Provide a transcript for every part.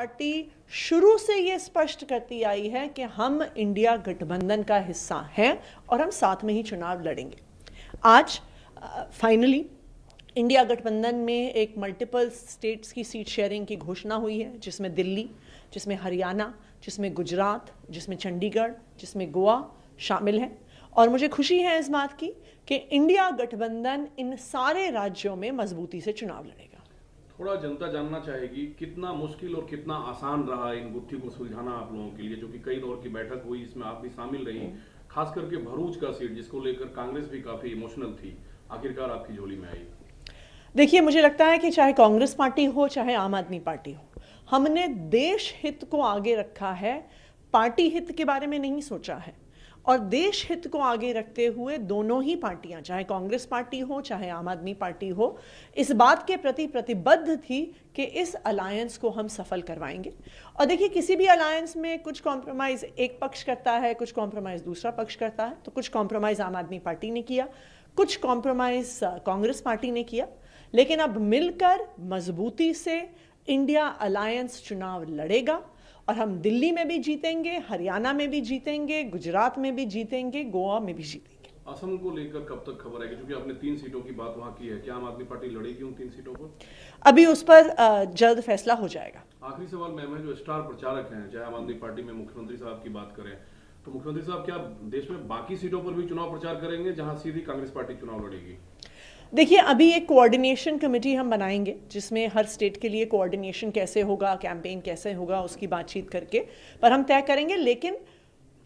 Party शुरू से ये स्पष्ट करती आई है कि हम इंडिया गठबंधन का हिस्सा हैं और हम साथ में ही चुनाव लड़ेंगे। आज फाइनली इंडिया गठबंधन में एक मल्टीपल स्टेट्स की सीट शेयरिंग की घोषणा हुई है, जिसमें दिल्ली, जिसमें हरियाणा, जिसमें गुजरात, जिसमें चंडीगढ़, जिसमें गोवा शामिल है। और मुझे खुशी है इस बात की कि इंडिया गठबंधन इन सारे राज्यों में मजबूती से चुनाव लड़ेगा। थोड़ा जनता जानना चाहेगी कितना मुश्किल और कितना आसान रहा इन गुत्थी को सुलझाना आप लोगों के लिए, जो कि कई दौर की बैठक हुई, इसमें आप भी शामिल रही, खास करके भरूच का सीट जिसको लेकर कांग्रेस भी काफी इमोशनल थी, आखिरकार आपकी झोली में आई। देखिए, मुझे लगता है कि चाहे कांग्रेस पार्टी हो चाहे आम आदमी पार्टी हो, हमने देश हित को आगे रखा है, पार्टी हित के बारे में नहीं सोचा है। और देश हित को आगे रखते हुए दोनों ही पार्टियां, चाहे कांग्रेस पार्टी हो चाहे आम आदमी पार्टी हो, इस बात के प्रति प्रतिबद्ध थी कि इस अलायंस को हम सफल करवाएंगे। और देखिए, किसी भी अलायंस में कुछ कॉम्प्रोमाइज एक पक्ष करता है, कुछ कॉम्प्रोमाइज दूसरा पक्ष करता है। तो कुछ कॉम्प्रोमाइज आम आदमी पार्टी ने किया, कुछ कॉम्प्रोमाइज कांग्रेस पार्टी ने किया, लेकिन अब मिलकर मजबूती से इंडिया अलायंस चुनाव लड़ेगा और हम दिल्ली में भी जीतेंगे, हरियाणा में भी जीतेंगे, गुजरात में भी जीतेंगे, गोवा में भी जीतेंगे। असम को लेकर कब तक खबर आएगी, क्योंकि आपने 3 सीटों की बात वहां की है, क्या आम आदमी पार्टी लड़ेगी उन 3 सीटों पर? अभी उस पर जल्द फैसला हो जाएगा। आखिरी सवाल मैम है, जो स्टार प्रचारक हैं चाहे आम आदमी पार्टी में मुख्यमंत्री साहब की बात करें, तो मुख्यमंत्री साहब क्या देश में बाकी सीटों पर भी चुनाव प्रचार करेंगे जहां सीधी कांग्रेस पार्टी चुनाव लड़ेगी? देखिए, अभी एक कोऑर्डिनेशन कमेटी हम बनाएंगे, जिसमें हर स्टेट के लिए कोऑर्डिनेशन कैसे होगा, कैंपेन कैसे होगा, उसकी बातचीत करके पर हम तय करेंगे। लेकिन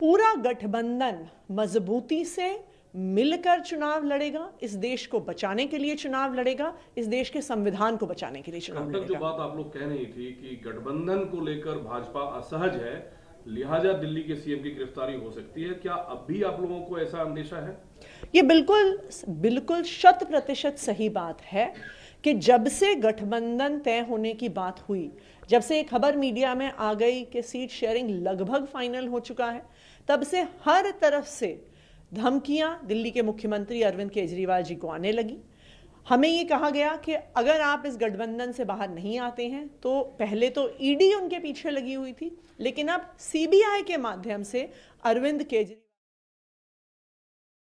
पूरा गठबंधन मजबूती से मिलकर चुनाव लड़ेगा, इस देश को बचाने के लिए चुनाव लड़ेगा, इस देश के संविधान को बचाने के लिए चुनाव लड़ेगा। जो बात आप लोग कह रही थी कि गठबंधन को लेकर भाजपा असहज है, लिहाजा दिल्ली के सीएम की गिरफ्तारी हो सकती है, क्या अब भी आप लोगों को ऐसा अंदेशा है? ये बिल्कुल 100% सही बात है कि जब से गठबंधन तय होने की बात हुई, जब से एक खबर मीडिया में आ गई कि सीट शेयरिंग लगभग फाइनल हो चुका है, तब से हर तरफ से धमकियां दिल्ली के मुख्यमंत्री अरविंद केजरीवाल जी को आने लगी। हमें ये कहा गया कि अगर आप इस गठबंधन से बाहर नहीं आते हैं, तो पहले तो ईडी उनके पीछे लगी हुई थी, लेकिन अब सीबीआई के माध्यम से अरविंद केजरीवाल